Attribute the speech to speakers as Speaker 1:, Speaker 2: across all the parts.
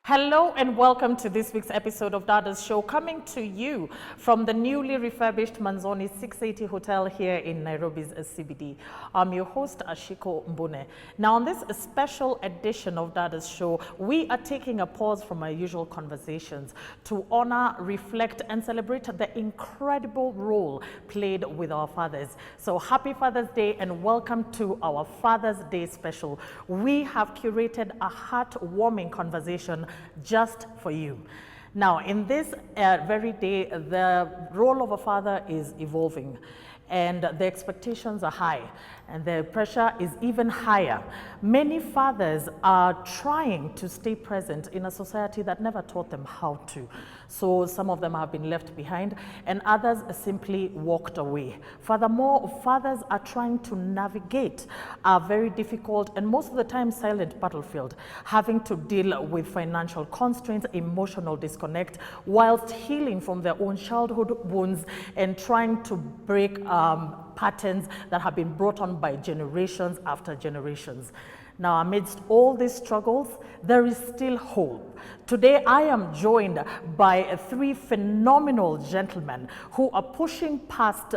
Speaker 1: Hello and welcome to this week's episode of Dadas Show, coming to you from the newly refurbished Manzoni 680 Hotel here in Nairobi's CBD. I'm your host, Ashiko Mbune. Now, on this special edition of Dadas Show, we are taking a pause from our usual conversations to honor, reflect, and celebrate the incredible role played with our fathers. So, happy Father's Day and welcome to our Father's Day special. We have curated a heartwarming conversation just for you. Now, in this very day, the role of a father is evolving and the expectations are high and the pressure is even higher. Many fathers are trying to stay present in a society that never taught them how to. So some of them have been left behind and others simply walked away. Furthermore, fathers are trying to navigate a very difficult and most of the time silent battlefield, having to deal with financial constraints, emotional disconnect, whilst healing from their own childhood wounds and trying to break patterns that have been brought on by generations after generations. Now, amidst all these struggles, there is still hope. Today, I am joined by three phenomenal gentlemen who are pushing past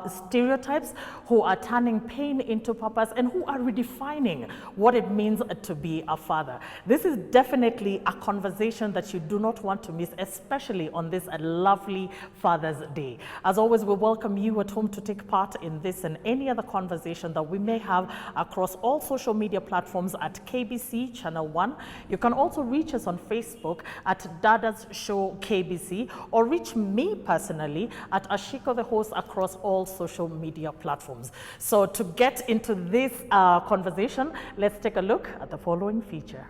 Speaker 1: stereotypes, who are turning pain into purpose, and who are redefining what it means to be a father. This is definitely a conversation that you do not want to miss, especially on this lovely Father's Day. As always, we welcome you at home to take part in this and any other conversation that we may have across all social media platforms at KBC Channel 1. You can also reach us on Facebook at Dadas Show KBC, or reach me personally at Ashiko the host across all social media platforms. So to get into this conversation, let's take a look at the following feature.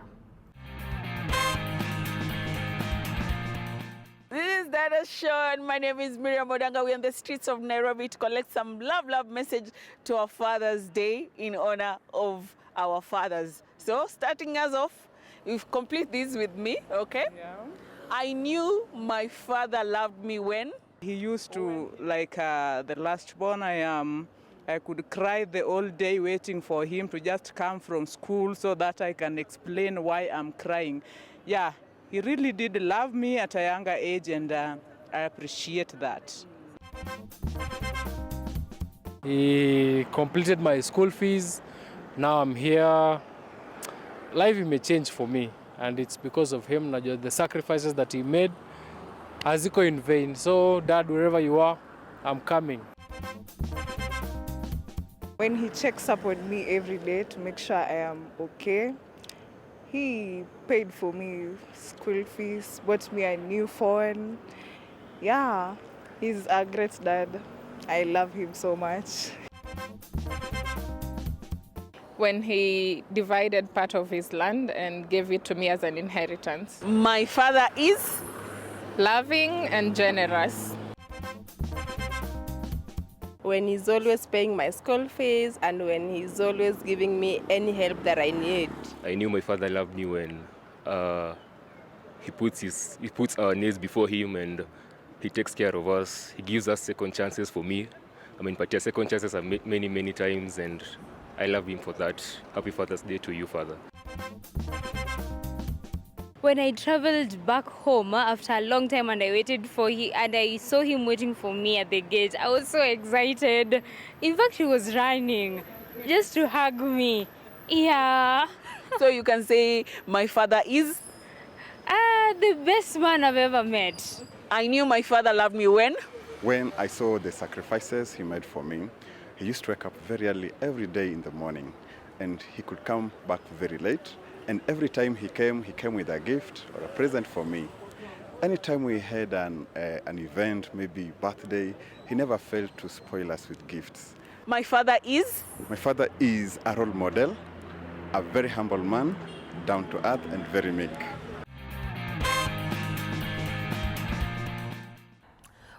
Speaker 2: This is Dadas Show, and my name is Miriam Odanga. We're on the streets of Nairobi to collect some love message to our Father's Day in honor of our fathers. So, starting us off, you complete this with me, okay?
Speaker 3: Yeah.
Speaker 2: I knew my father loved me when?
Speaker 3: He used to, like the last born I could cry the whole day waiting for him to just come from school so that I can explain why I'm crying. Yeah, he really did love me at a younger age, and I appreciate that.
Speaker 4: He completed my school fees. Now I'm here. Life may change for me, and it's because of him. The sacrifices that he made haziko in vain. So, Dad, wherever you are, I'm coming.
Speaker 5: When he checks up on me every day to make sure I am okay, he paid for me school fees, bought me a new phone. Yeah, he's a great dad. I love him so much.
Speaker 6: When he divided part of his land and gave it to me as an inheritance.
Speaker 2: My father is?
Speaker 6: Loving and generous.
Speaker 7: When he's always paying my school fees and when he's always giving me any help that I need.
Speaker 8: I knew my father loved me when he puts our needs before him and he takes care of us. He gives us second chances for me. I mean, but second chances are many times, and I love him for that. Happy Father's Day to you, Father.
Speaker 9: When I traveled back home after a long time and I waited for him and I saw him waiting for me at the gate, I was so excited. In fact, he was running just to hug me. Yeah.
Speaker 2: So you can say my father is?
Speaker 9: The best man I've ever met.
Speaker 2: I knew my father loved me when?
Speaker 10: When I saw the sacrifices he made for me. He used to wake up very early every day in the morning, and he could come back very late. And every time he came with a gift or a present for me. Anytime we had an event, maybe birthday, he never failed to spoil us with gifts.
Speaker 2: My father is?
Speaker 10: My father is a role model, a very humble man, down to earth and very meek.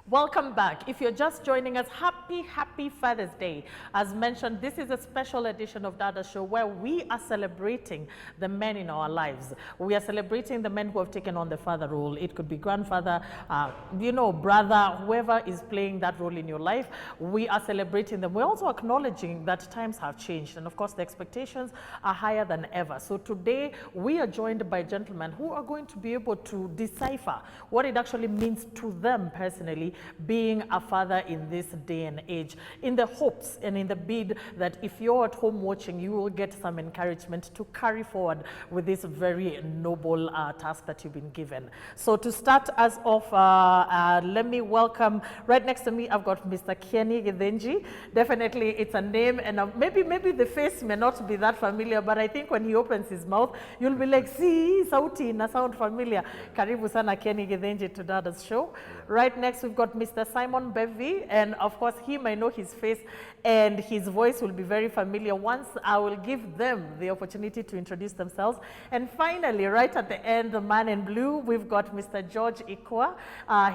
Speaker 1: Welcome back. If you're just joining us, happy Father's Day. As mentioned, this is a special edition of Dadas Show where we are celebrating the men in our lives. We are celebrating the men who have taken on the father role. It could be grandfather, brother, whoever is playing that role in your life. We are celebrating them. We're also acknowledging that times have changed, and of course the expectations are higher than ever. So today we are joined by gentlemen who are going to be able to decipher what it actually means to them personally being a father in this day and age, in the hopes and in the bid that if you're at home watching, you will get some encouragement to carry forward with this very noble task that you've been given. So to start us off, let me welcome, right next to me, I've got Mr. Kenny Gidenji. Definitely it's a name, and maybe the face may not be that familiar, but I think when he opens his mouth, you'll be like, see, sauti na sound familiar. Karibu sana Kenny Gidenji to Dadas Show. Right next, we've got Mr. Simon Bevy, and of course, he may know his face and his voice will be very familiar once I will give them the opportunity to introduce themselves. And finally, right at the end, the man in blue, we've got Mr. George Ikwa.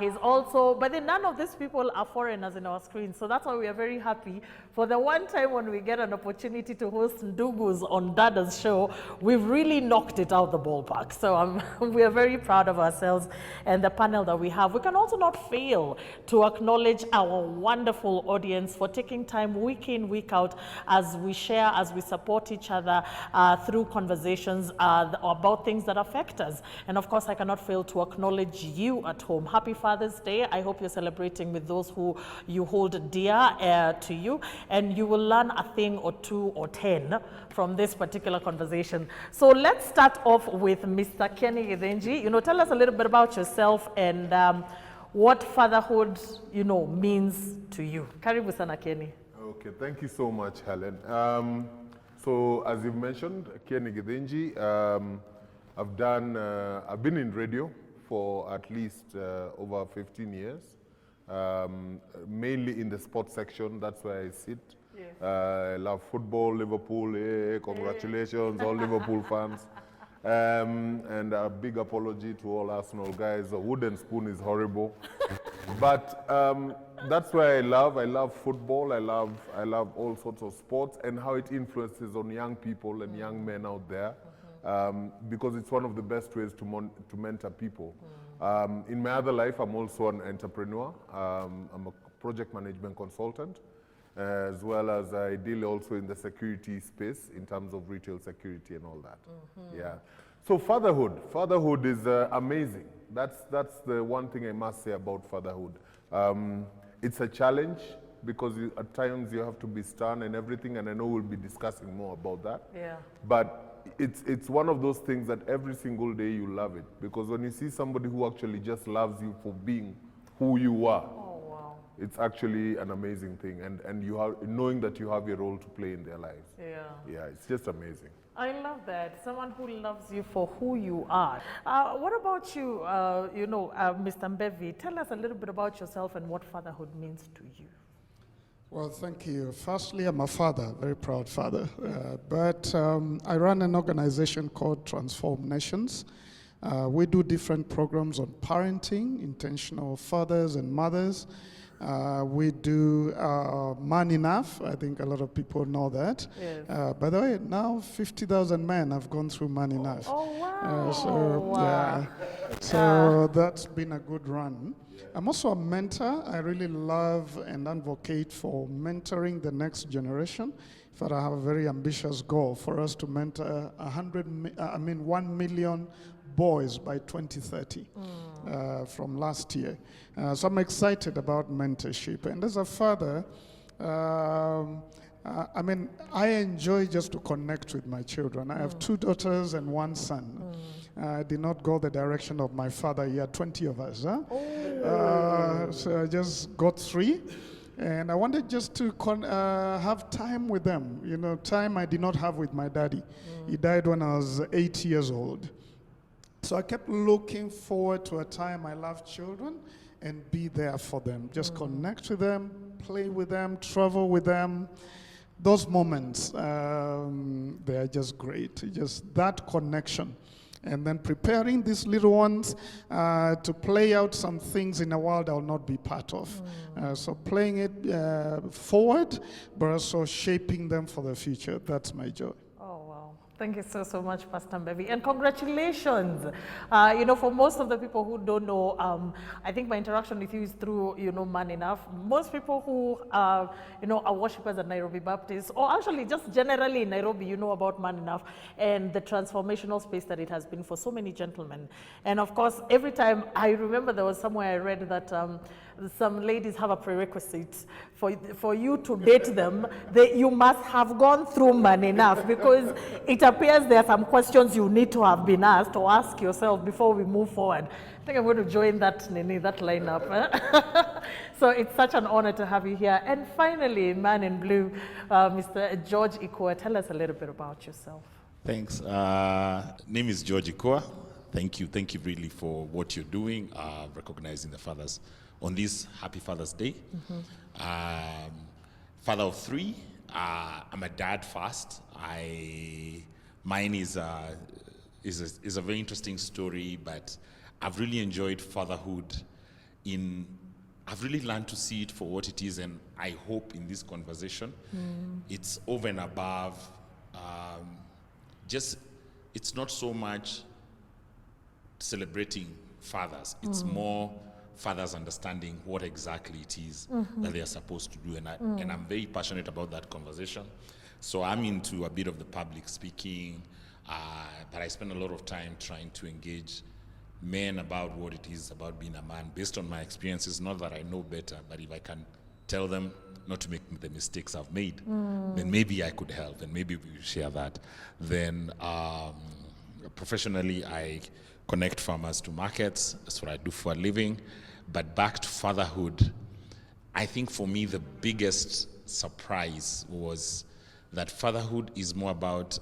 Speaker 1: He's also, but then none of these people are foreigners in our screen, so that's why we are very happy. For the one time when we get an opportunity to host Ndugus on Dadas Show, we've really knocked it out the ballpark. So we are very proud of ourselves and the panel that we have. We can also not fail to acknowledge our wonderful audience for taking time week in, week out as we share, as we support each other through conversations about things that affect us. And of course, I cannot fail to acknowledge you at home. Happy Father's Day. I hope you're celebrating with those who you hold dear to you, and you will learn a thing or two or 10 from this particular conversation. So let's start off with Mr. Kenny Gidenji. Tell us a little bit about yourself and what fatherhood, means to you. Karibu sana Kenny.
Speaker 11: Okay, thank you so much, Helen. So as you've mentioned, Kenny Gidenji, I've been in radio for at least over 15 years, mainly in the sports section. That's where I sit. Yes. I love football, Liverpool, congratulations, all Liverpool fans. And a big apology to all Arsenal guys. A wooden spoon is horrible. But that's why I love football. I love all sorts of sports and how it influences on young people and young men out there. Because it's one of the best ways to mentor people. In my other life, I'm also an entrepreneur. I'm a project management consultant, as well as I deal also in the security space in terms of retail security and all that. Yeah. So fatherhood is amazing. That's the one thing I must say about fatherhood. It's a challenge because at times you have to be stern and everything, and I know we'll be discussing more about that. Yeah. But it's one of those things that every single day you love it, because when you see somebody who actually just loves you for being who you are, it's actually an amazing thing, and you have, knowing that you have a role to play in their lives. Yeah. Yeah, it's just amazing.
Speaker 1: I love that. Someone who loves you for who you are. What about you, Mr. Mbevi? Tell us a little bit about yourself and what fatherhood means to you.
Speaker 12: Well, thank you. Firstly, I'm a father, very proud father. But I run an organization called Transform Nations. We do different programs on parenting, intentional fathers and mothers. We do Man Enough. I think a lot of people know that. Yes. By the way, now 50,000 men have gone through Man Enough. Oh, wow. Yeah. So that's been a good run. I'm also a mentor. I really love and advocate for mentoring the next generation. In fact, I have a very ambitious goal for us to mentor 1 million boys by 2030 from last year. So I'm excited about mentorship. And as a father, I enjoy just to connect with my children. I have 2 daughters and 1 son. I did not go the direction of my father. He had 20 of us. So I just got 3. And I wanted just to have time with them. Time I did not have with my daddy. He died when I was 8 years old. So I kept looking forward to a time I love children and be there for them. Just connect with them, play with them, travel with them. Those moments, they are just great. Just that connection and then preparing these little ones to play out some things in a world I will not be part of. So playing it forward, but also shaping them for the future. That's my joy.
Speaker 1: Oh, wow. Thank you so much, Pastor Mbevi. And congratulations. For most of the people who don't know, I think my interaction with you is through, Man Enough. Most people who, are worshippers at Nairobi Baptist, or actually just generally in Nairobi, you know about Man Enough and the transformational space that it has been for so many gentlemen. And of course, every time, I remember there was somewhere I read that some ladies have a prerequisite for you to date them. You must have gone through Man Enough, because it appears there are some questions you need to have been asked or ask yourself before we move forward. I think I'm going to join that lineup. So it's such an honor to have you here. And finally, Man in Blue, Mr. George Ikua, tell us a little bit about yourself.
Speaker 13: Thanks. Name is George Ikua. Thank you really for what you're doing, recognizing the fathers on this Happy Father's Day. Father of 3. I'm a dad first. Mine is a very interesting story, but I've really enjoyed fatherhood. I've really learned to see it for what it is, and I hope in this conversation, it's over and above. It's not so much celebrating fathers. It's more fathers understanding what exactly it is that they are supposed to do, and I'm very passionate about that conversation. So I'm into a bit of the public speaking, but I spend a lot of time trying to engage men about what it is about being a man based on my experiences. Not that I know better, but if I can tell them not to make the mistakes I've made, then maybe I could help, and maybe we share that. Then professionally, I connect farmers to markets. That's what I do for a living. But back to fatherhood, I think for me the biggest surprise was that fatherhood is more about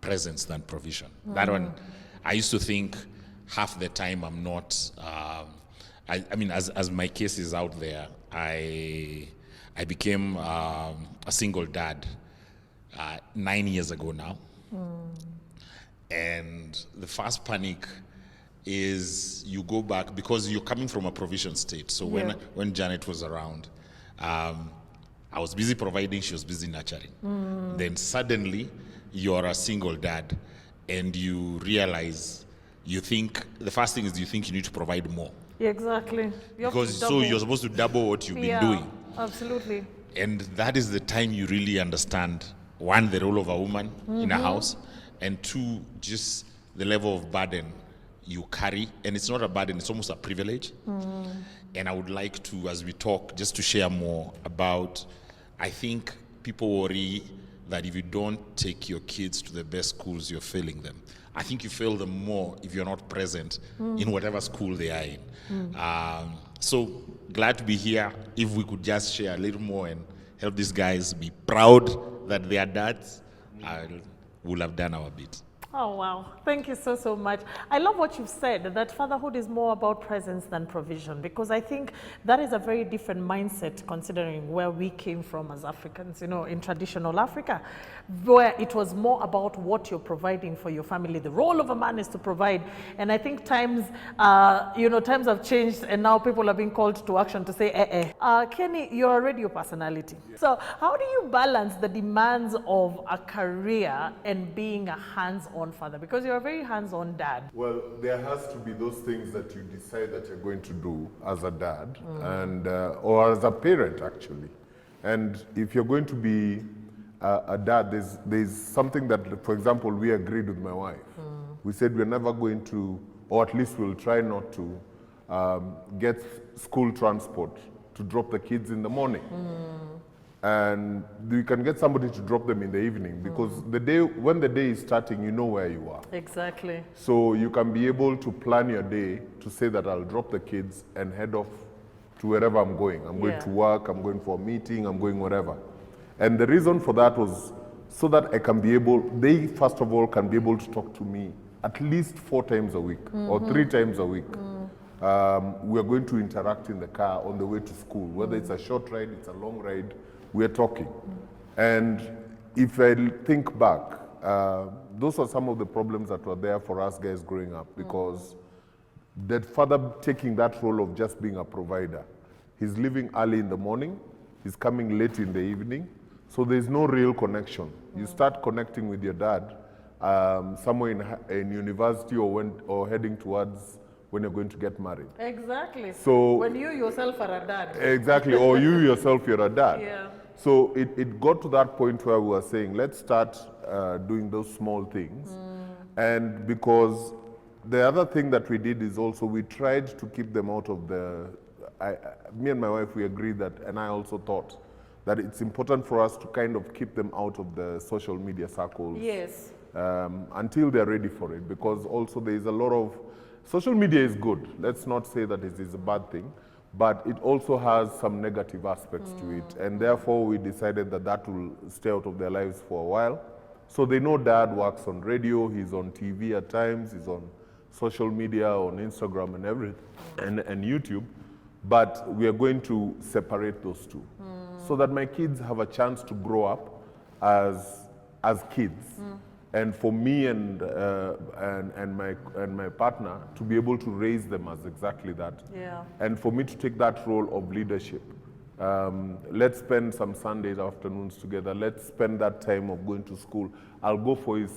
Speaker 13: presence than provision. That one, I used to think half the time I'm not, I mean, as my case is out there, I became a single dad 9 years ago now. And the first panic is you go back because you're coming from a provision state. So when Janet was around, I was busy providing, she was busy nurturing. Then suddenly you're a single dad and you realize, the first thing is you think you need to provide more.
Speaker 1: Exactly.
Speaker 13: Because so you're supposed to double what you've been doing.
Speaker 1: Absolutely.
Speaker 13: And that is the time you really understand, one, the role of a woman in a house, and two, just the level of burden you carry. And it's not a burden, it's almost a privilege. And I would like to, as we talk, just to share more about, I think people worry that if you don't take your kids to the best schools, you're failing them. I think you fail them more if you're not present in whatever school they are in. So glad to be here. If we could just share a little more and help these guys be proud that they are dads, we'll have done our bit.
Speaker 1: Oh, wow. Thank you so much. I love what you've said, that fatherhood is more about presence than provision, because I think that is a very different mindset considering where we came from as Africans, in traditional Africa, where it was more about what you're providing for your family. The role of a man is to provide. And I think times have changed, and now people are being called to action to say, Kenny, you're a radio personality. So how do you balance the demands of a career and being a hands-on father, because you're a very hands-on dad?
Speaker 11: Well, there has to be those things that you decide that you're going to do as a dad and or as a parent actually. And if you're going to be a dad, there's something that, for example, we agreed with my wife. We said we're never going to, or at least we'll try not to, get school transport to drop the kids in the morning. And you can get somebody to drop them in the evening, because when the day is starting, you know where you are.
Speaker 1: Exactly.
Speaker 11: So you can be able to plan your day to say that I'll drop the kids and head off to wherever I'm going. I'm going to work, I'm going for a meeting, I'm going wherever. And the reason for that was so that they first of all can be able to talk to me at least 4 times a week or 3 times a week. We are going to interact in the car on the way to school, whether it's a short ride, it's a long ride. We're talking. And if I think back, those are some of the problems that were there for us guys growing up, because that father taking that role of just being a provider. He's leaving early in the morning, he's coming late in the evening, so there's no real connection. You start connecting with your dad somewhere in university or heading towards when you're going to get married.
Speaker 1: Exactly.
Speaker 11: So
Speaker 1: when you yourself are a dad.
Speaker 11: Exactly, or you yourself, you're a dad.
Speaker 1: Yeah.
Speaker 11: So it got to that point where we were saying, let's start doing those small things. And because the other thing that we did is also we tried to keep them out of me and my wife, we agreed that, and I also thought, that it's important for us to kind of keep them out of the social media circles.
Speaker 1: Yes.
Speaker 11: Until they're ready for it, because also there is a lot of, social media is good. Let's not say that it is a bad thing, but it also has some negative aspects to it. And therefore we decided that that will stay out of their lives for a while. So they know dad works on radio, he's on TV at times, he's on social media, on Instagram and everything, and YouTube. But we are going to separate those two so that my kids have a chance to grow up as kids. And for me and my partner to be able to raise them as exactly that.
Speaker 1: Yeah.
Speaker 11: And for me to take that role of leadership. Let's spend some Sundays afternoons together. Let's spend that time of going to school. I'll go for his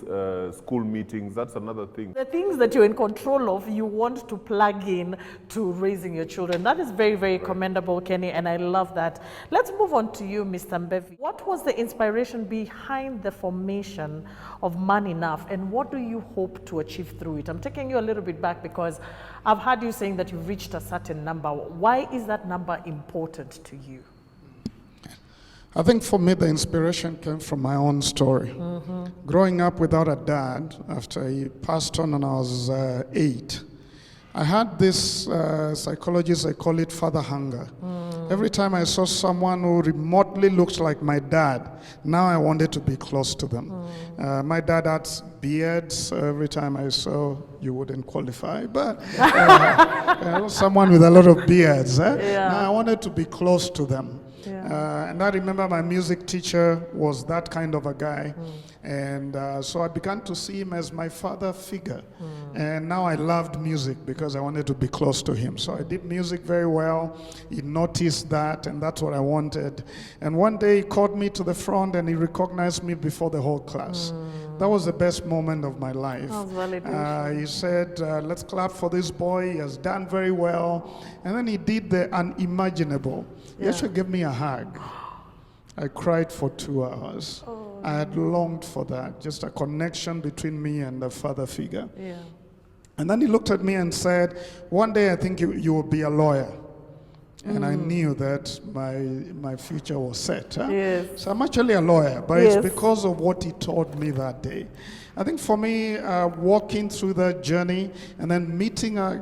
Speaker 11: school meetings. That's another thing.
Speaker 1: The things that you're in control of, you want to plug in to raising your children. That is very, very commendable, Kenny, and I love that. Let's move on to you, Mr. Mbevi. What was the inspiration behind the formation of Man Enough, and what do you hope to achieve through it? I'm taking you a little bit back because I've heard you saying that you've reached a certain number. Why is that number important to you?
Speaker 12: I think for me, the inspiration came from my own story. Growing up without a dad, after he passed on when I was 8, I had this, psychologists, they call it father hunger. Every time I saw someone who remotely looked like my dad, now I wanted to be close to them. My dad had beards, so every time I saw, you wouldn't qualify, but someone with a lot of beards. Now I wanted to be close to them. And I remember my music teacher was that kind of a guy. And so I began to see him as my father figure. And now I loved music because I wanted to be close to him. So I did music very well. He noticed that, and that's what I wanted. And one day he called me to the front and he recognized me before the whole class. That was the best moment of my life. He said, let's clap for this boy. He has done very well. And then he did the unimaginable. He actually gave me a hug. I cried for 2 hours. I had longed for that, just a connection between me and the father figure. And then he looked at me and said, one day I think you will be a lawyer. And I knew that my future was set. So I'm actually a lawyer, but it's because of what he taught me that day. I think for me, walking through that journey and then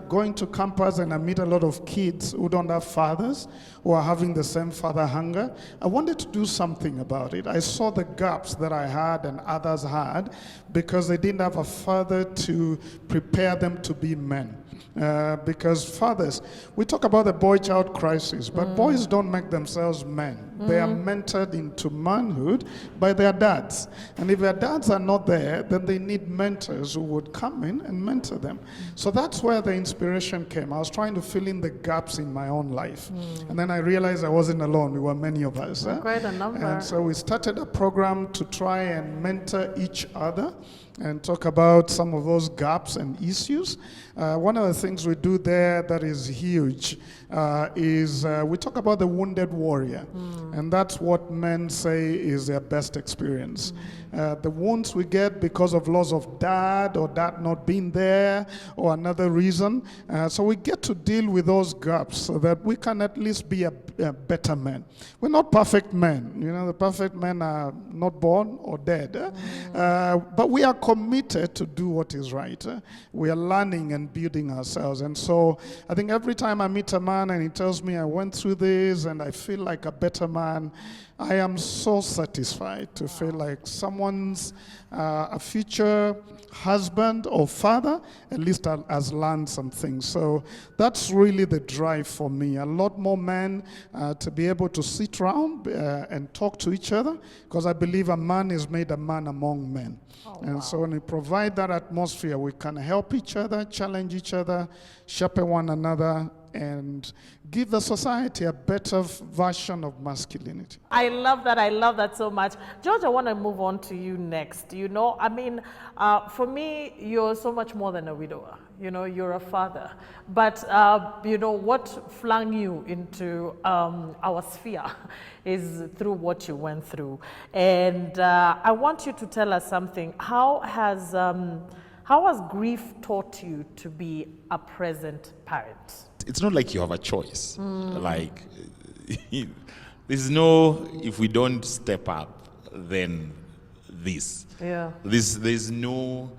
Speaker 12: going to campus, and I meet a lot of kids who don't have fathers, who are having the same father hunger. I wanted to do something about it. I saw the gaps that I had and others had because they didn't have a father to prepare them to be men. Because fathers, we talk about the boy-child crisis, but boys don't make themselves men. They are mentored into manhood by their dads. And if their dads are not there, then they need mentors who would come in and mentor them. So that's where the inspiration came. I was trying to fill in the gaps in my own life. And then I realized I wasn't alone. We were many of us.
Speaker 1: Quite a number.
Speaker 12: And so we started a program to try and mentor each other and talk about some of those gaps and issues. One of the things we do there that is huge is we talk about the wounded warrior. And that's what men say is their best experience. The wounds we get because of loss of dad or dad not being there or another reason. So we get to deal with those gaps so that we can at least be a better man. We're not perfect men. You know, the perfect men are not born or dead. But we are committed to do what is right. We are learning and building ourselves. And so I think every time I meet a man and he tells me I went through this and I feel like a better man, I am so satisfied to feel like someone's a future husband or father at least has learned some things. So that's really the drive for me. A lot more men to be able to sit around and talk to each other, because I believe a man is made a man among men. And so when we provide that atmosphere, we can help each other, challenge each other, sharpen one another, and give the society a better version of masculinity.
Speaker 1: I love that. I love that so much. George, I want to move on to you next. You know, I mean, for me, you're so much more than a widower. You know, you're a father. But, you know, what flung you into our sphere is through what you went through. And I want you to tell us something. How has grief taught you to be a present parent?
Speaker 13: It's not like you have a choice. Like, there's no, if we don't step up, then this.
Speaker 1: Yeah.
Speaker 13: There's no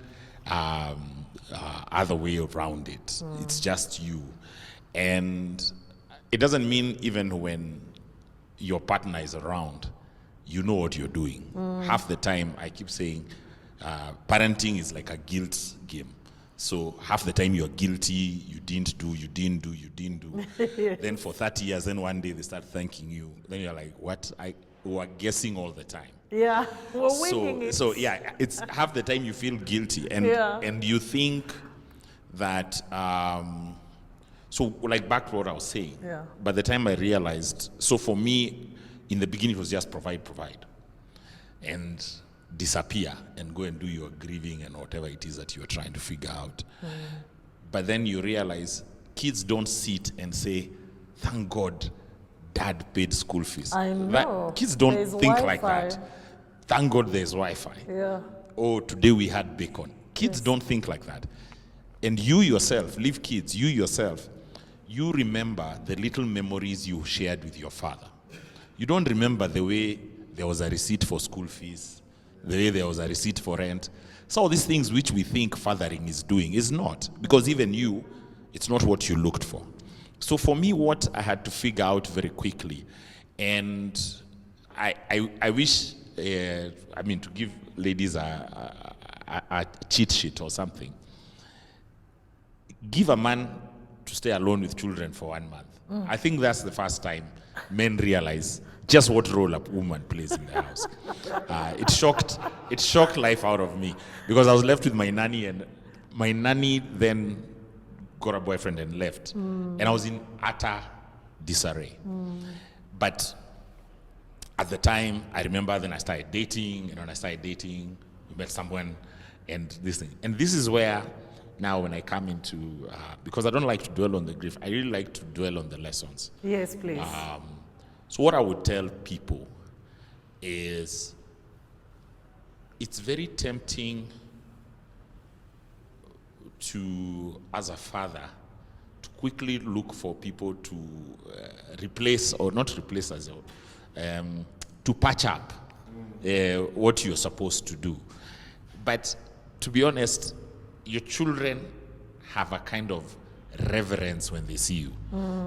Speaker 13: other way around it. It's just you. And it doesn't mean even when your partner is around, you know what you're doing. Half the time, I keep saying, parenting is like a guilt game. So half the time you're guilty, you didn't do. Then for 30 years, then one day they start thanking you. Then you're like, what? We were guessing all the time.
Speaker 1: Yeah, we're winging it.
Speaker 13: So yeah, it's half the time you feel guilty. And you think that, so like back to what I was saying.
Speaker 1: Yeah.
Speaker 13: By the time I realized, so for me, in the beginning it was just provide. And disappear and go and do your grieving and whatever it is that you're trying to figure out. But then you realize kids don't sit and say, thank God dad paid school fees.
Speaker 1: I know.
Speaker 13: Kids don't
Speaker 1: There's
Speaker 13: think
Speaker 1: Wi-Fi.
Speaker 13: like that. Thank God there's Wi-Fi.
Speaker 1: Yeah.
Speaker 13: Oh, today we had bacon. Kids don't think like that. And you yourself, leave kids, you yourself, you remember the little memories you shared with your father. You don't remember the way there was a receipt for school fees, the way there was a receipt for rent. So all these things which we think fathering is doing is not, because even you, it's not what you looked for. So for me, what I had to figure out very quickly, and I wish, I mean, to give ladies a cheat sheet or something, give a man to stay alone with children for 1 month. I think that's the first time men realize just what role a woman plays in the house. It shocked life out of me, because I was left with my nanny, and my nanny then got a boyfriend and left. And I was in utter disarray. But at the time, I remember then I started dating, and when I started dating, we met someone, and this thing. And this is where now when I come into, because I don't like to dwell on the grief, I really like to dwell on the lessons.
Speaker 1: Yes, please.
Speaker 13: So what I would tell people is, it's very tempting to, as a father, to quickly look for people to replace, or not replace as well, to patch up what you're supposed to do. But to be honest, your children have a kind of reverence when they see you.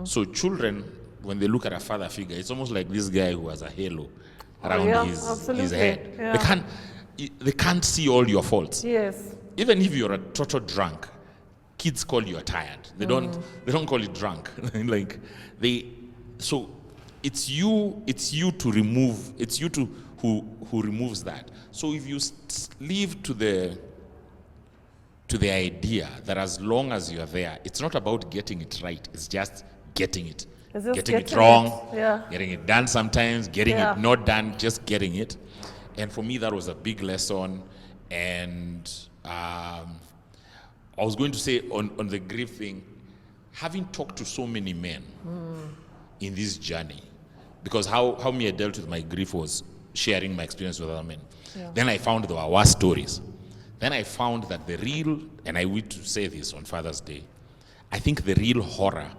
Speaker 13: So children, when they look at a father figure, it's almost like this guy who has a halo around his head.
Speaker 1: Yeah.
Speaker 13: They can't see all your faults.
Speaker 1: Yes.
Speaker 13: Even if you're a total drunk, kids call you tired. They don't call you drunk. So it's you to remove, it's you to who removes that. So if you leave to the idea that as long as you're there, it's not about getting it right, it's just getting it. Getting it wrong, getting it done sometimes, getting it not done, just getting it. And for me, that was a big lesson. And I was going to say on the grief thing, having talked to so many men in this journey, because how me I dealt with my grief was sharing my experience with other men. Then I found there were worse stories. Then I found that the real, and I wish to say this on Father's Day, I think the real horror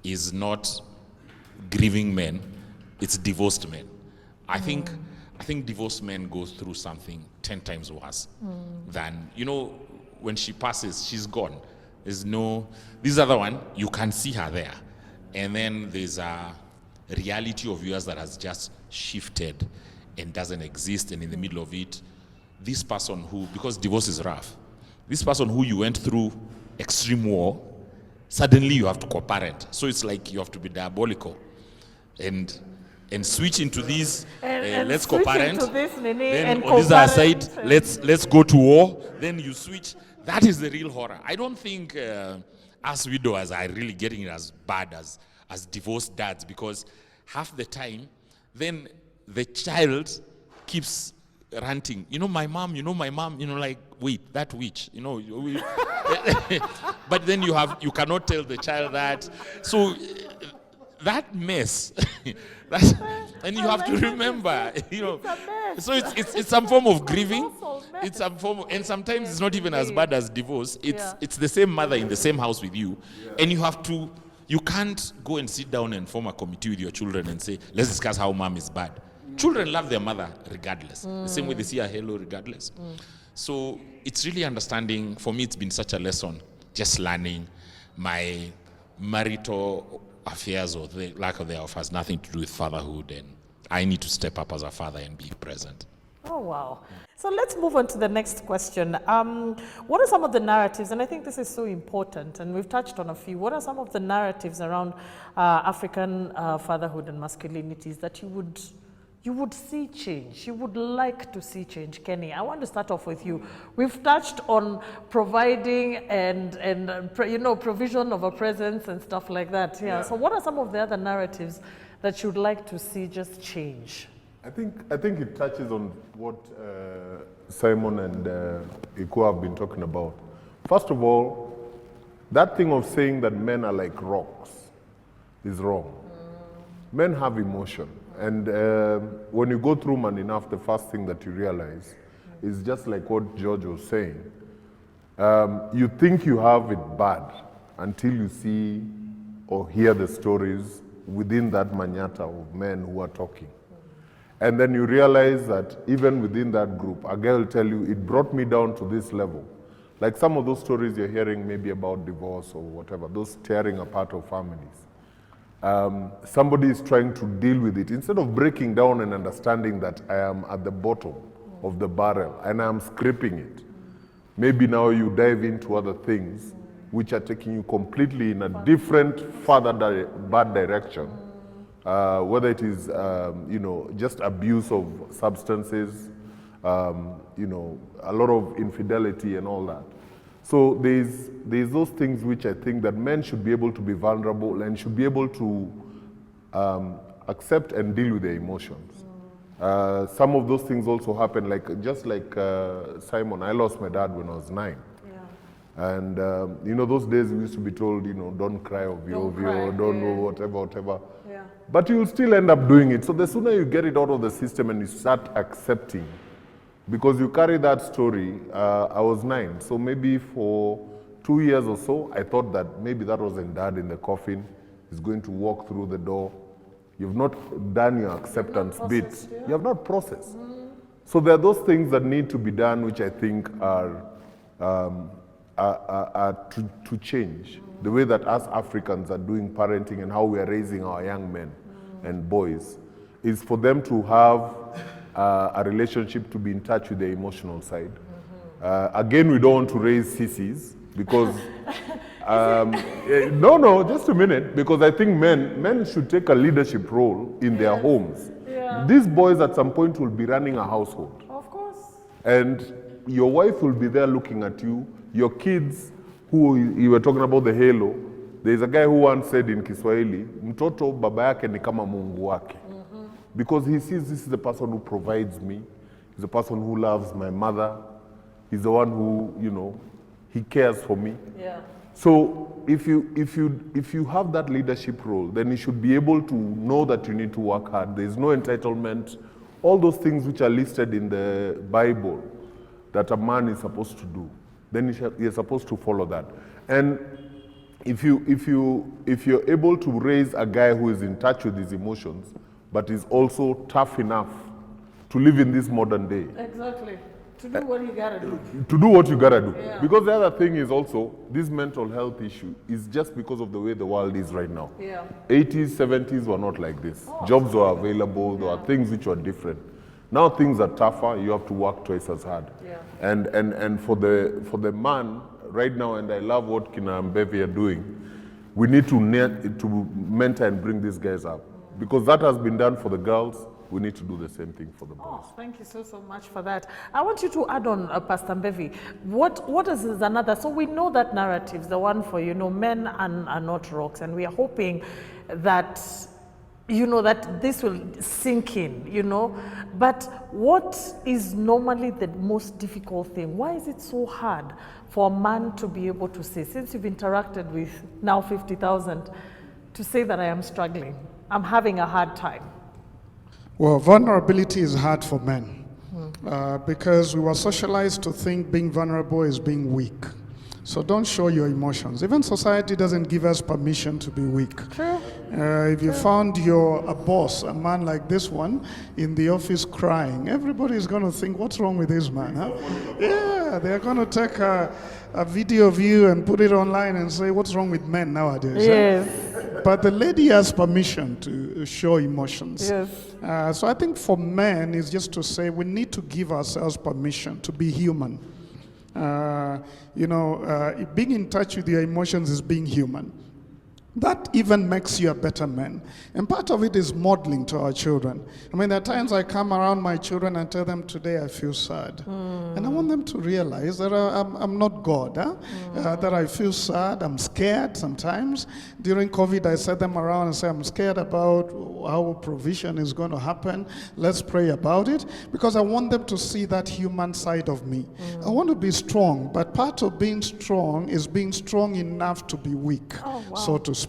Speaker 13: is not grieving men, it's divorced men. I think divorced men go through something 10 times worse than, when she passes, she's gone. There's no, this other one, you can see her there. And then there's a reality of yours that has just shifted and doesn't exist, and in the middle of it, this person who, because divorce is rough, this person who you went through extreme war, suddenly you have to co-parent. So it's like you have to be diabolical and switch into these, let's co-parent, then on this other side, let's go to war, then you switch. That is the real horror. I don't think us widowers are really getting it as bad as divorced dads, because half the time, then the child keeps ranting, my mom, like, wait, that witch, but then you cannot tell the child that. So that mess, and you have to remember, so it's some form of grieving. It's some form and sometimes it's not even as bad as divorce. It's the same mother in the same house with you, and you can't go and sit down and form a committee with your children and say, let's discuss how mom is bad. Children love their mother regardless. The same way they see a hello regardless. So it's really understanding. For me, it's been such a lesson, just learning my marital affairs or the lack of thereof has nothing to do with fatherhood, and I need to step up as a father and be present.
Speaker 1: Oh, wow. So let's move on to the next question. What are some of the narratives, and I think this is so important, and we've touched on a few, what are some of the narratives around African fatherhood and masculinities that you would see change, you would like to see change? Kenny, I want to start off with you. We've touched on providing and provision of a presence and stuff like that. Yeah. So what are some of the other narratives that you'd like to see just change?
Speaker 11: I think it touches on what Simon and Iku have been talking about. First of all, that thing of saying that men are like rocks is wrong. Men have emotion. And when you go through Man Enough, the first thing that you realize is just like what George was saying. You think you have it bad until you see or hear the stories within that manyata of men who are talking. And then you realize that even within that group, a guy will tell you, it brought me down to this level. Like some of those stories you're hearing maybe about divorce or whatever, those tearing apart of families. Somebody is trying to deal with it. Instead of breaking down and understanding that I am at the bottom of the barrel and I'm scraping it, maybe now you dive into other things which are taking you completely in a different, further bad direction. Whether it is, just abuse of substances, a lot of infidelity and all that. So there's those things which I think that men should be able to be vulnerable and should be able to accept and deal with their emotions. Some of those things also happen, just like Simon, I lost my dad when I was 9. And, those days we used to be told, don't cry ovio, don't know whatever. Yeah. But you'll still end up doing it. So the sooner you get it out of the system and you start accepting, because you carry that story, I was 9. So maybe for 2 years or so, I thought that maybe that wasn't dad in the coffin. He's going to walk through the door. You've not done your acceptance bit. Yeah. You have not processed. So there are those things that need to be done, which I think are to change. The way that us Africans are doing parenting and how we are raising our young men and boys is for them to have a relationship, to be in touch with their emotional side. Again, we don't want to raise sissies because, no, just a minute, because I think men should take a leadership role in their homes. Yeah. These boys at some point will be running a household.
Speaker 1: Of course.
Speaker 11: And your wife will be there looking at you. Your kids, who you were talking about the halo, there's a guy who once said in Kiswahili, mtoto baba yake ni kama Mungu wake. Because he sees this is the person who provides me, he's the person who loves my mother, he's the one who, he cares for me. Yeah. So if you have that leadership role, then you should be able to know that you need to work hard. There's no entitlement. All those things which are listed in the Bible that a man is supposed to do, then you're supposed to follow that. And if you're able to raise a guy who is in touch with his emotions, but is also tough enough to live in this modern day.
Speaker 1: Exactly. To do what you gotta do.
Speaker 11: To do what you gotta do.
Speaker 1: Yeah.
Speaker 11: Because the other thing is also, this mental health issue is just because of the way the world is right now.
Speaker 1: Yeah.
Speaker 11: 80s, 70s were not like this. Jobs were available, there were things which were different. Now things are tougher, you have to work twice as hard.
Speaker 1: Yeah.
Speaker 11: And for the man, right now, and I love what Kina and Bevi are doing, we need to mentor and bring these guys up. Because that has been done for the girls, we need to do the same thing for the boys.
Speaker 1: Oh, thank you so much for that. I want you to add on, Pastor Mbevi, what is another, so we know that narratives, the one for, men are not rocks, and we are hoping that, that this will sink in, but what is normally the most difficult thing? Why is it so hard for a man to be able to say, since you've interacted with now 50,000, to say that I am struggling, I'm having a hard time?
Speaker 12: Well, vulnerability is hard for men because we were socialized to think being vulnerable is being weak. So don't show your emotions. Even society doesn't give us permission to be weak.
Speaker 1: True.
Speaker 12: If you found a boss, a man like this one, in the office crying, everybody's going to think, what's wrong with this man? Huh? Yeah, they're going to take a video of you and put it online and say, what's wrong with men nowadays?
Speaker 1: Yes.
Speaker 12: Huh? But the lady has permission to show emotions.
Speaker 1: Yes.
Speaker 12: So I think for men, it's just to say we need to give ourselves permission to be human. Being in touch with your emotions is being human. That even makes you a better man. And part of it is modeling to our children. I mean, there are times I come around my children and tell them, today I feel sad. And I want them to realize that I'm not God, that I feel sad, I'm scared sometimes. During COVID, I set them around and say, I'm scared about how provision is going to happen. Let's pray about it. Because I want them to see that human side of me. I want to be strong, but part of being strong is being strong enough to be weak, so to speak.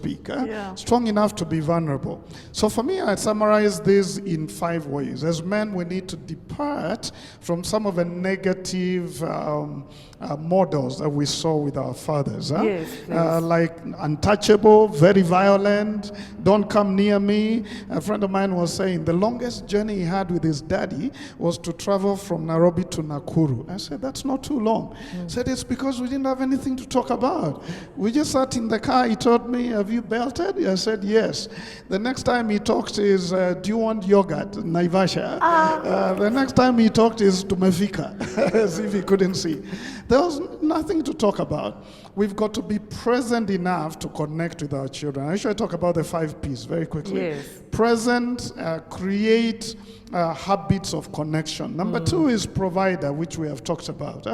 Speaker 12: Strong enough to be vulnerable. So for me, I summarize this in 5 ways. As men, we need to depart from some of the negative models that we saw with our fathers. Like untouchable, very violent, don't come near me. A friend of mine was saying the longest journey he had with his daddy was to travel from Nairobi to Nakuru. I said, that's not too long. He said, it's because we didn't have anything to talk about. We just sat in the car. He told me, have you belted? I said, yes. The next time he talked is, do you want yogurt? Naivasha. The next time he talked is tumefika, as if he couldn't see. There was nothing to talk about. We've got to be present enough to connect with our children. I should talk about the 5 P's very quickly.
Speaker 1: Yes.
Speaker 12: Present, create habits of connection. Number 2 is provider, which we have talked about.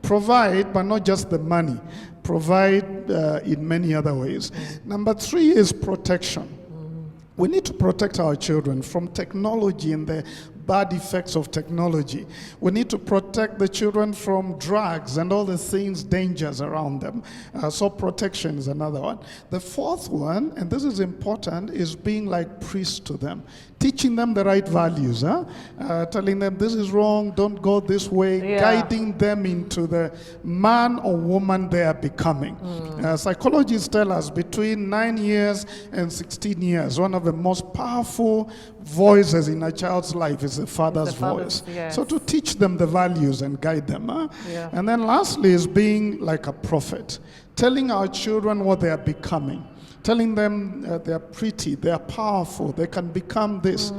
Speaker 12: Provide, but not just the money. Provide in many other ways. Number 3 is protection. We need to protect our children from technology and the bad effects of technology. We need to protect the children from drugs and all the things, dangers around them. So protection is another one. The 4th one, and this is important, is being like priests to them. Teaching them the right values, telling them this is wrong, don't go this way, guiding them into the man or woman they are becoming. Psychologists tell us between 9 years and 16 years, one of the most powerful voices in a child's life is the father's voice.
Speaker 1: Yes.
Speaker 12: So to teach them the values and guide them. And then lastly is being like a prophet, telling our children what they are becoming. Telling them they're pretty, they're powerful, they can become this.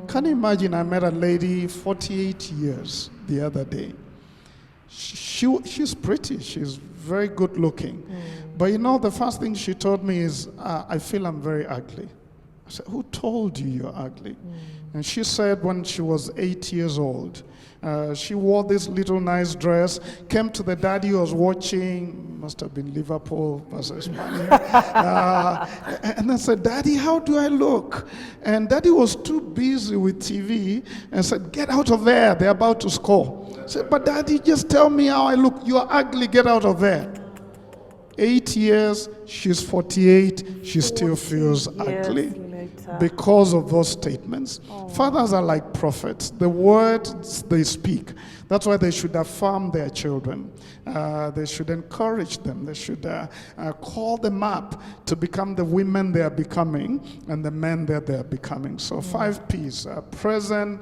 Speaker 12: Can you imagine, I met a lady, 48 years, the other day. She's pretty, she's very good looking. But the first thing she told me is, I feel I'm very ugly. I said, who told you you're ugly? And she said when she was 8 years old, she wore this little nice dress, came to the daddy who was watching, must have been Liverpool versus Man U, and I said, Daddy, how do I look? And Daddy was too busy with TV and said, get out of there, they're about to score. I said, but Daddy, just tell me how I look. You're ugly, get out of there. 8 years, she's 48, she still feels ugly. because of those statements. Fathers are like prophets. The words they speak, that's why they should affirm their children. They should encourage them. They should call them up to become the women they are becoming and the men that they are becoming. So 5 P's: present,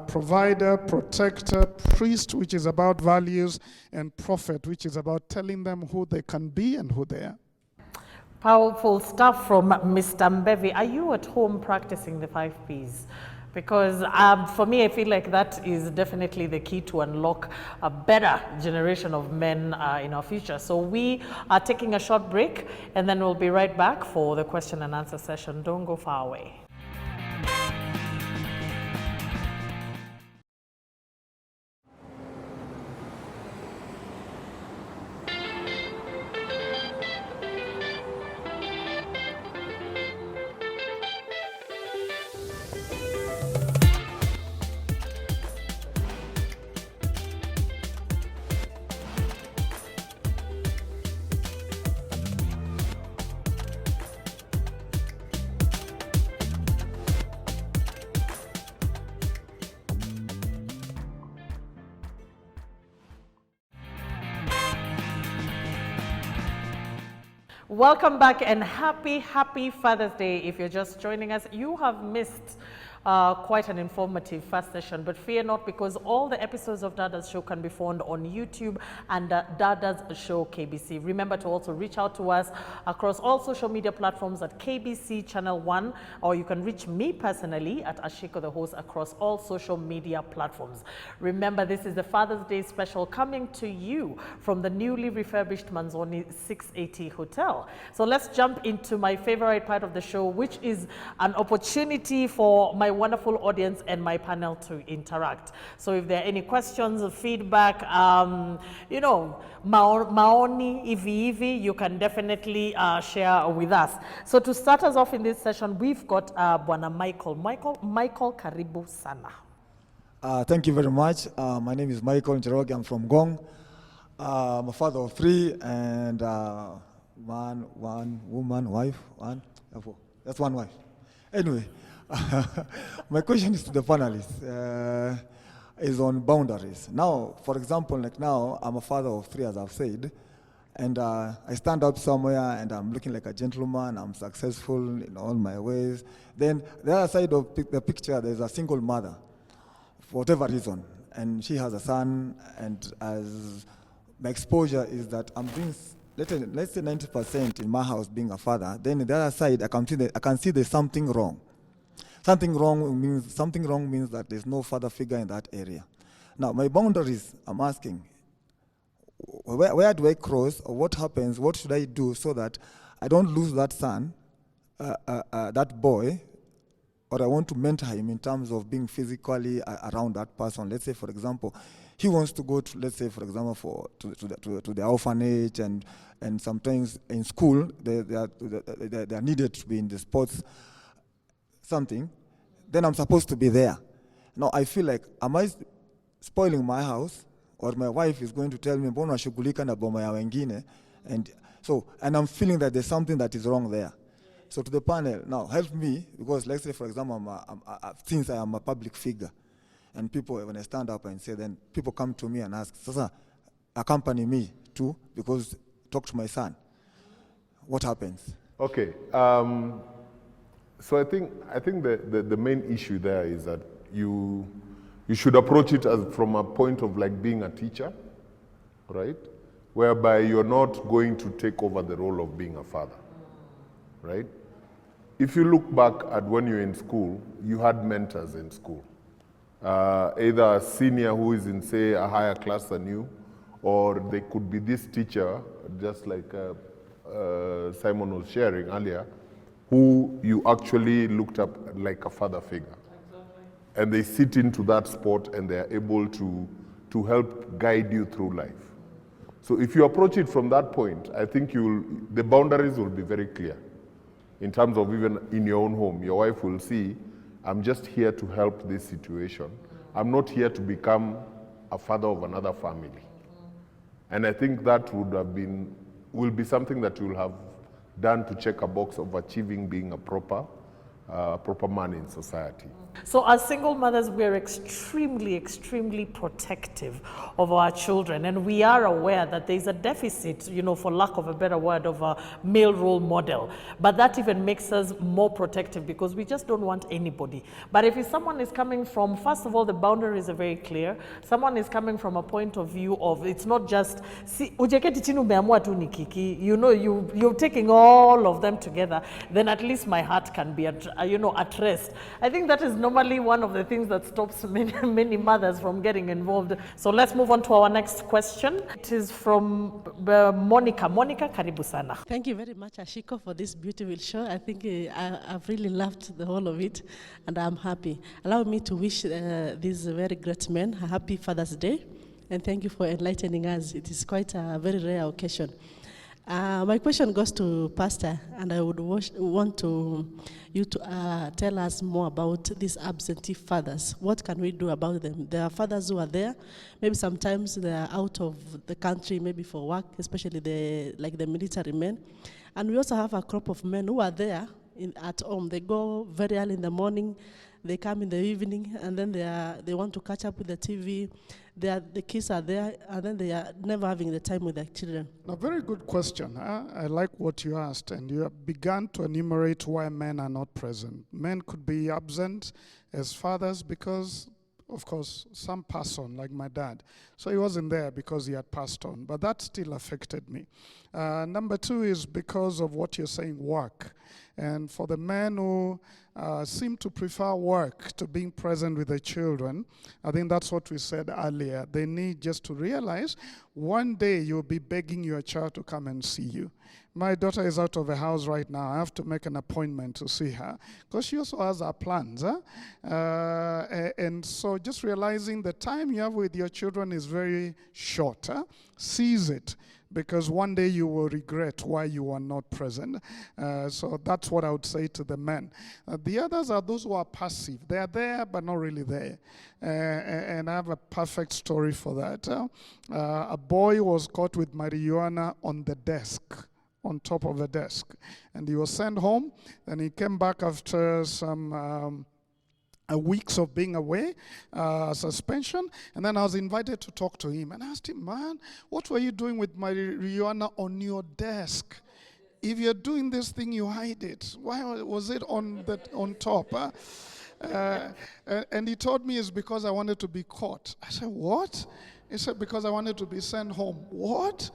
Speaker 12: provider, protector, priest, which is about values, and prophet, which is about telling them who they can be and who they are.
Speaker 1: Powerful stuff from Mr. Mbevi. Are you at home practicing the 5 P's? Because for me, I feel like that is definitely the key to unlock a better generation of men in our future. So we are taking a short break, and then we'll be right back for the question and answer session. Don't go far away. Welcome back and happy Father's Day. If you're just joining us, you have missed quite an informative first session, but fear not, because all the episodes of Dadas Show can be found on YouTube and Dadas Show KBC. Remember to also reach out to us across all social media platforms at KBC Channel 1, or you can reach me personally at Ashiko the host across all social media platforms. Remember, this is the Father's Day special coming to you from the newly refurbished Manzoni 680 Hotel. So let's jump into my favorite part of the show, which is an opportunity for my wonderful audience and my panel to interact. So if there are any questions or feedback, you know, maoni, ivi, you can definitely share with us. So to start us off in this session, we've got Bwana Michael. Michael, karibu sana.
Speaker 14: Thank you very much. My name is Michael Njoroge. I'm from Gong. I'm a father of 3 and one woman, wife, that's one wife. Anyway, my question is to the panelists, is on boundaries. Now, for example, like now, I'm a father of 3, as I've said, and I stand up somewhere and I'm looking like a gentleman, I'm successful in all my ways. Then the other side of the picture, there's a single mother, for whatever reason, and she has a son, and as my exposure is that I'm doing, let's say 90% in my house being a father, then the other side, I can see there's something wrong. Something wrong means that there's no father figure in that area. Now, my boundaries, I'm asking, where do I cross, or what happens, what should I do so that I don't lose that son, that boy, or I want to mentor him in terms of being physically around that person. Let's say, for example, he wants to go to, let's say, for example, to the orphanage, and sometimes in school, they are needed to be in the sports, something, then I'm supposed to be there. Now, I feel like, am I spoiling my house, or my wife is going to tell me, mbona shughulika na boma ya wengine, and I'm feeling that there's something that is wrong there. So to the panel, now help me, because let's say, for example, since I am a public figure, and people, when I stand up and say, then people come to me and ask, Sasa, accompany me too, because talk to my son. What happens?
Speaker 11: Okay. So I think the main issue there is that you should approach it as from a point of like being a teacher, right? Whereby you're not going to take over the role of being a father, right? If you look back at when you're in school, you had mentors in school. Either a senior who is in, say, a higher class than you, or they could be this teacher, just like Simon was sharing earlier, who you actually looked up like a father figure. Exactly. And they sit into that spot and they are able to help guide you through life. So if you approach it from that point, I think the boundaries will be very clear. In terms of even in your own home, your wife will see, I'm just here to help this situation. I'm not here to become a father of another family. And I think that will be something that you'll have done to check a box of achieving being a proper a proper man in society.
Speaker 1: So as single mothers, we're extremely, extremely protective of our children. And we are aware that there's a deficit, you know, for lack of a better word, of a male role model. But that even makes us more protective because we just don't want anybody. But if someone is coming from, first of all, the boundaries are very clear. Someone is coming from a point of view of, it's not just, see, you know, you're taking all of them together, then at least my heart can be at rest. I think that is normally one of the things that stops many mothers from getting involved. So let's move on to our next question. It is from Monica. Monica, karibu sana.
Speaker 15: Thank you very much, Ashiko, for this beautiful show. I think I've really loved the whole of it, and I'm happy. Allow me to wish these very great men a happy Father's Day, and thank you for enlightening us. It is quite a very rare occasion. My question goes to Pastor, and I would want you to tell us more about these absentee fathers. What can we do about them? There are fathers who are there. Maybe sometimes they are out of the country, maybe for work, especially the military men. And we also have a crop of men who are there at home. They go very early in the morning, they come in the evening, and then they want to catch up with the TV. The kids are there, and then they are never having the time with their children.
Speaker 12: A very good question. I like what you asked, and you have begun to enumerate why men are not present. Men could be absent as fathers because, of course, some pass on, like my dad. So he wasn't there because he had passed on, but that still affected me. Number two is because of what you're saying, work. And for the men who seem to prefer work to being present with the children, I think that's what we said earlier. They need just to realize one day you'll be begging your child to come and see you. My daughter is out of the house right now. I have to make an appointment to see her because she also has her plans. And so just realizing the time you have with your children is very short. Seize it, because one day you will regret why you are not present. So that's what I would say to the men. The others are those who are passive. They are there, but not really there. And I have a perfect story for that. A boy was caught with marijuana on the desk, on top of the desk. And he was sent home, and he came back after some weeks of being away, suspension, and then I was invited to talk to him. And I asked him, man, what were you doing with marijuana on your desk? If you're doing this thing, you hide it. Why was it on top? And he told me it's because I wanted to be caught. I said, what? He said, because I wanted to be sent home. What?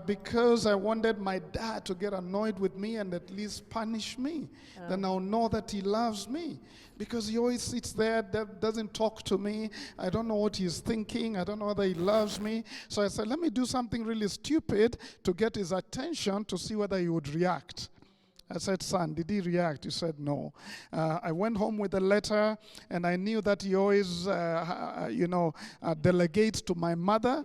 Speaker 12: Because I wanted my dad to get annoyed with me and at least punish me. Then I'll know that he loves me. Because he always sits there, doesn't talk to me. I don't know what he's thinking. I don't know whether he loves me. So I said, let me do something really stupid to get his attention to see whether he would react. I said, son, did he react? He said, no. I went home with a letter, and I knew that he always, delegates to my mother.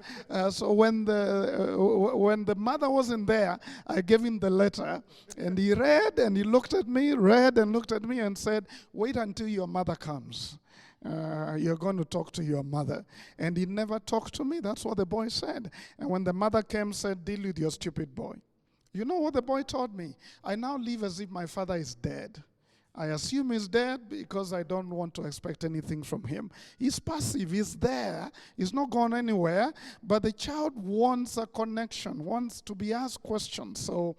Speaker 12: So when the mother wasn't there, I gave him the letter, and he read, and he looked at me, and said, wait until your mother comes. You're going to talk to your mother. And he never talked to me. That's what the boy said. And when the mother came, said, deal with your stupid boy. You know what the boy told me? I now live as if my father is dead. I assume he's dead because I don't want to expect anything from him. He's passive, he's there, he's not gone anywhere, but the child wants a connection, wants to be asked questions. So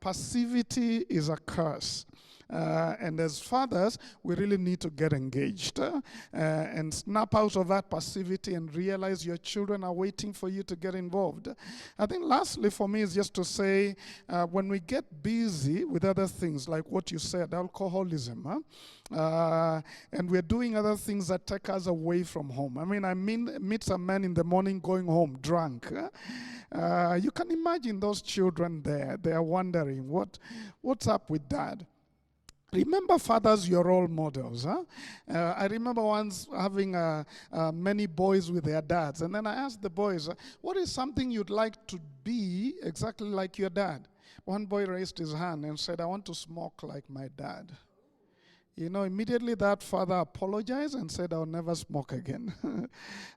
Speaker 12: passivity is a curse. And as fathers, we really need to get engaged and snap out of that passivity and realize your children are waiting for you to get involved. I think lastly for me is just to say, when we get busy with other things, like what you said, alcoholism, and we're doing other things that take us away from home. I meet some men in the morning going home drunk. You can imagine those children there. They are wondering, what's up with dad? Remember, fathers, your role models. I remember once having many boys with their dads, and then I asked the boys, what is something you'd like to be exactly like your dad? One boy raised his hand and said, I want to smoke like my dad. Immediately that father apologized and said, I'll never smoke again.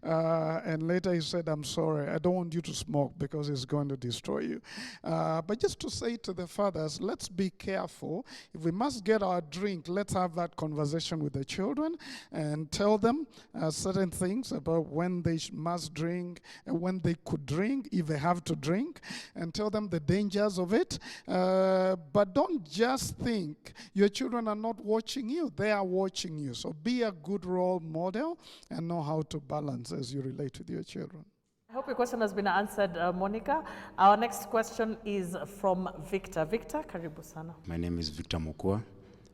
Speaker 12: And later he said, I'm sorry, I don't want you to smoke because it's going to destroy you. But just to say to the fathers, let's be careful. If we must get our drink, let's have that conversation with the children and tell them certain things about when they must drink and when they could drink, if they have to drink, and tell them the dangers of it. But don't just think your children are not watching you. They are watching you. So be a good role model and know how to balance as you relate with your children.
Speaker 1: I hope your question has been answered, Monica. Our next question is from Victor. Victor, karibu sana.
Speaker 16: My name is Victor Mukua,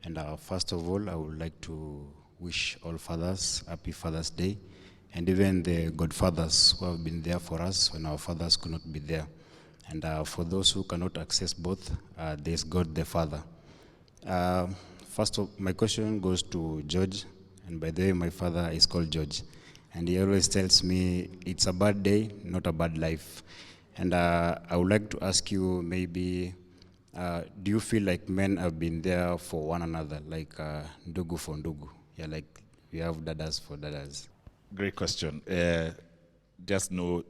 Speaker 16: and first of all, I would like to wish all fathers happy Father's Day, and even the godfathers who have been there for us when our fathers could not be there. And for those who cannot access both, there is God the Father. First of my question goes to George, and by the way, my father is called George. And he always tells me it's a bad day, not a bad life. And I would like to ask you maybe, do you feel like men have been there for one another, like ndugu for ndugu? Yeah, like we have dadas for dadas.
Speaker 13: Great question. Just know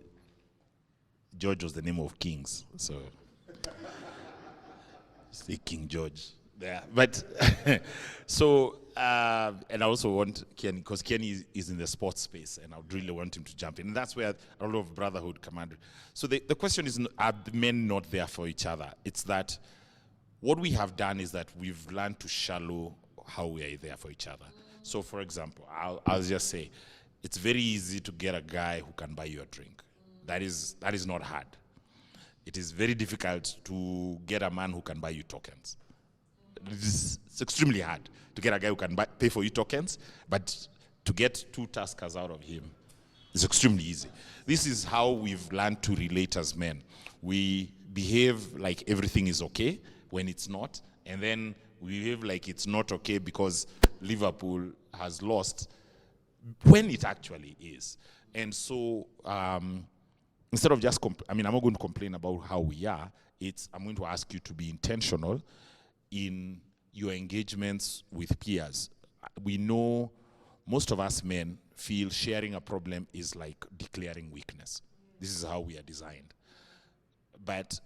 Speaker 13: George was the name of kings, so say King George. Yeah, but so and I also want Kenny, because Kenny is in the sports space, and I would really want him to jump in. And that's where a lot of brotherhood command. So the question is, are the men not there for each other? It's that what we have done is that we've learned to shallow how we are there for each other. So for example, I'll just say, it's very easy to get a guy who can buy you a drink. That is not hard. It is very difficult to get a man who can buy you tokens. It's extremely hard to get a guy who can pay for you tokens, but to get 2 taskers out of him is extremely easy. This is how we've learned to relate as men. We behave like everything is okay when it's not, and then we behave like it's not okay because Liverpool has lost when it actually is. And so instead of just, I'm not going to complain about how we are, I'm going to ask you to be intentional in your engagements with peers. We know most of us men feel sharing a problem is like declaring weakness. This is how we are designed. But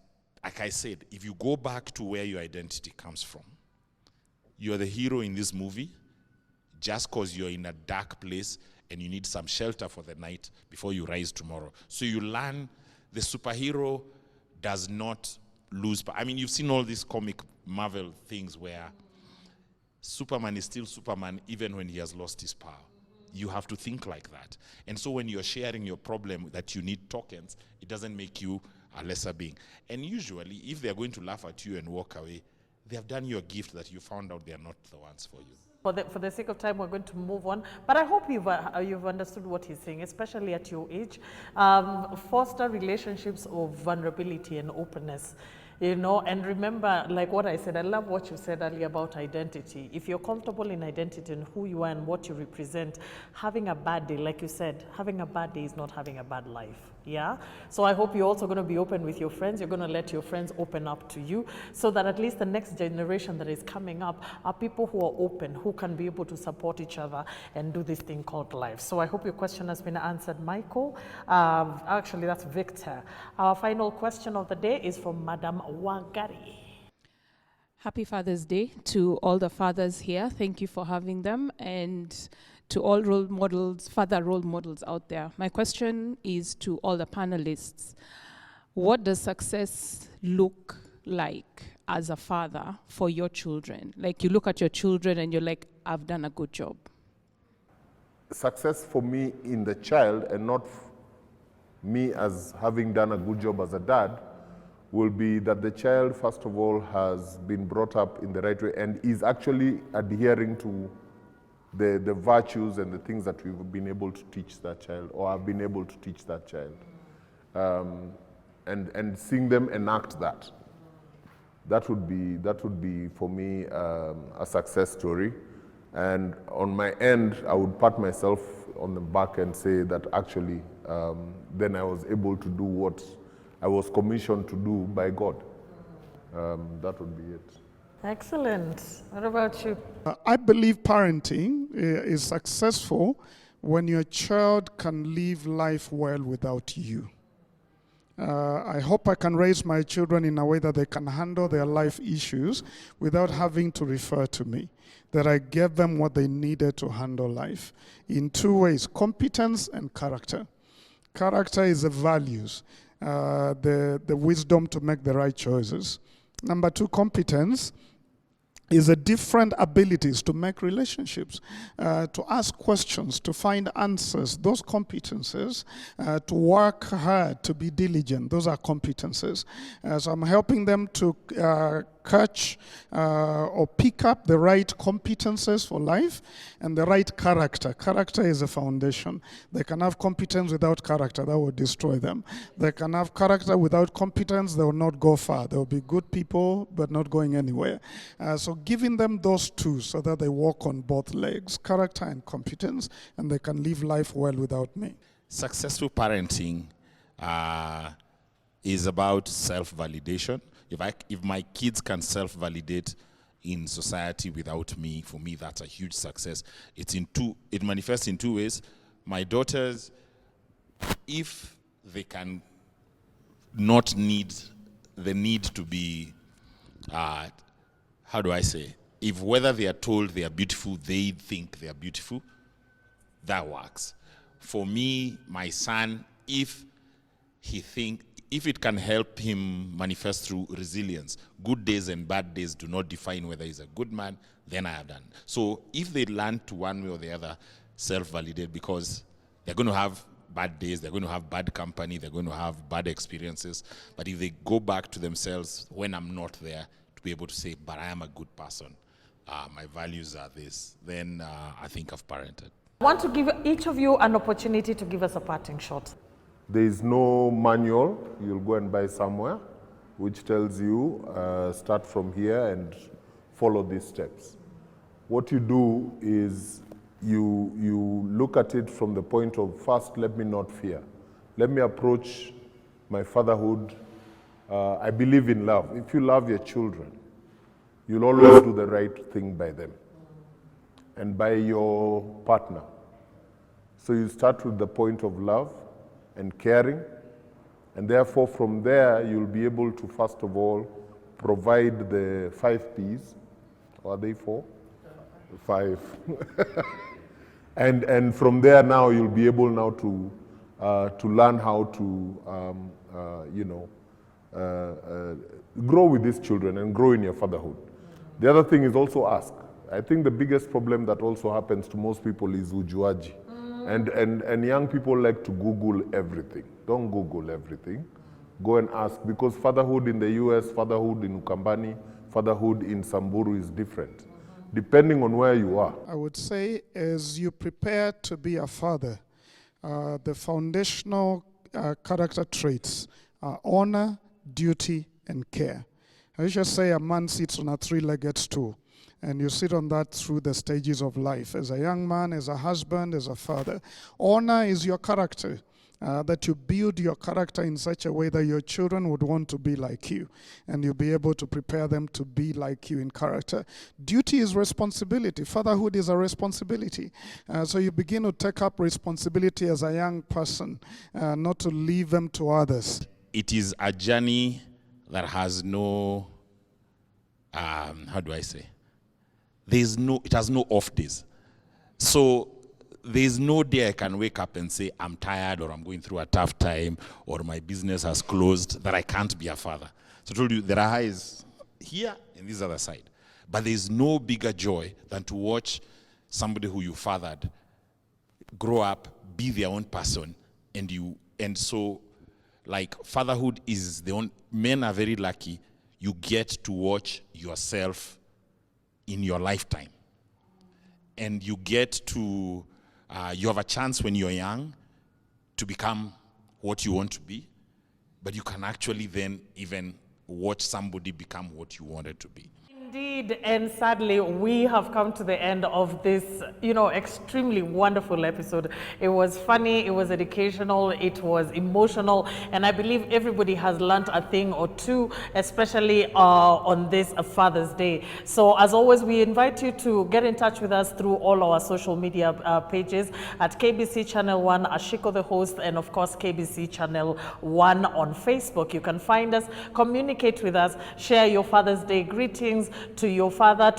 Speaker 13: like I said, if you go back to where your identity comes from, you're the hero in this movie just because you're in a dark place and you need some shelter for the night before you rise tomorrow. So you learn the superhero does not lose. You've seen all these comic Marvel things where Superman is still Superman even when he has lost his power. You have to think like that. And so when you're sharing your problem that you need tokens, it doesn't make you a lesser being. And usually, if they're going to laugh at you and walk away, they have done you a gift that you found out they're not the ones for you.
Speaker 1: For the sake of time, we're going to move on. But I hope you've understood what he's saying, especially at your age. Foster relationships of vulnerability and openness. And remember, like what I said, I love what you said earlier about identity. If you're comfortable in identity and who you are and what you represent, having a bad day, like you said, having a bad day is not having a bad life. Yeah? So I hope you're also going to be open with your friends. You're going to let your friends open up to you so that at least the next generation that is coming up are people who are open, who can be able to support each other and do this thing called life. So I hope your question has been answered, Michael. Actually, that's Victor. Our final question of the day is from Madam Wagari.
Speaker 17: Happy Father's Day to all the fathers here. Thank you for having them. And to all role models, father role models out there. My question is to all the panelists. What does success look like as a father for your children? Like you look at your children and you're like, I've done a good job.
Speaker 11: Success for me in the child, and not me as having done a good job as a dad, will be that the child, first of all, has been brought up in the right way and is actually adhering to the virtues and the things that we've been able to teach that child, or have been able to teach that child, and seeing them enact that. That would be for me a success story. And on my end, I would pat myself on the back and say that actually, then I was able to do what I was commissioned to do by God. That would be it.
Speaker 1: Excellent. What about you?
Speaker 12: I believe parenting is successful when your child can live life well without you. I hope I can raise my children in a way that they can handle their life issues without having to refer to me, that I gave them what they needed to handle life in two ways: competence and character. Character is the values, the wisdom to make the right choices. Number two, competence is the different abilities to make relationships, to ask questions, to find answers. Those competences, to work hard, to be diligent, those are competences. So I'm helping them to catch or pick up the right competences for life and the right character. Character is a foundation. They can have competence without character, that will destroy them. They can have character without competence, they will not go far. They will be good people, but not going anywhere. So giving them those two so that they walk on both legs, character and competence, and they can live life well without me.
Speaker 13: Successful parenting is about self-validation. If my kids can self-validate in society without me, for me that's a huge success. It manifests in two ways. My daughters, if they can not need the need to be, how do I say, if whether they are told they are beautiful, they think they are beautiful, that works. For me, my son, if it can help him manifest through resilience, good days and bad days do not define whether he's a good man, then I have done. So if they learn to one way or the other self-validate, because they're going to have bad days, they're going to have bad company, they're going to have bad experiences, but if they go back to themselves when I'm not there, to be able to say, but I am a good person, my values are this, then I think I've parented.
Speaker 1: I want to give each of you an opportunity to give us a parting shot.
Speaker 11: There is no manual you'll go and buy somewhere which tells you start from here and follow these steps. What you do is you look at it from the point of, first, let me not fear. Let me approach my fatherhood. I believe in love. If you love your children, you'll always do the right thing by them and by your partner. So you start with the point of love and caring, and therefore from there you'll be able to first of all provide the 5 P's. Or are they 4? 5. and from there now you'll be able now to learn how to grow with these children and grow in your fatherhood. The other thing is also ask. I think the biggest problem that also happens to most people is ujuaji. And young people like to Google everything. Don't Google everything. Go and ask, because fatherhood in the US, fatherhood in Ukambani, fatherhood in Samburu is different, depending on where you are.
Speaker 12: I would say as you prepare to be a father, the foundational character traits are honor, duty, and care. I just say a man sits on a 3-legged stool. And you sit on that through the stages of life, as a young man, as a husband, as a father. Honor is your character, that you build your character in such a way that your children would want to be like you, and you'll be able to prepare them to be like you in character. Duty is responsibility. Fatherhood is a responsibility. So you begin to take up responsibility as a young person, not to leave them to others.
Speaker 13: It is a journey that has no, how do I say? It has no off days. So there's no day I can wake up and say, I'm tired, or I'm going through a tough time, or my business has closed, that I can't be a father. So I told you, there are highs here and this other side. But there's no bigger joy than to watch somebody who you fathered grow up, be their own person, and so like fatherhood is men are very lucky. You get to watch yourself in your lifetime. And you get to, you have a chance when you're young to become what you want to be, but you can actually then even watch somebody become what you wanted to be.
Speaker 1: Indeed, and sadly, we have come to the end of this, extremely wonderful episode. It was funny, it was educational, it was emotional, and I believe everybody has learned a thing or two, especially on this Father's Day. So, as always, we invite you to get in touch with us through all our social media pages at KBC Channel 1, Ashiko the host, and of course, KBC Channel 1 on Facebook. You can find us, communicate with us, share your Father's Day greetings to your father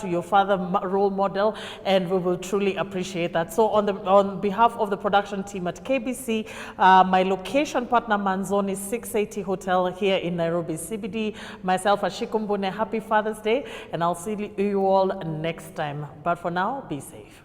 Speaker 1: role model, and we will truly appreciate that. So on behalf of the production team at KBC, my location partner Manzoni 680 Hotel here in Nairobi CBD, myself Ashiko Mbune, happy Father's Day, and I'll see you all next time. But for now, be safe.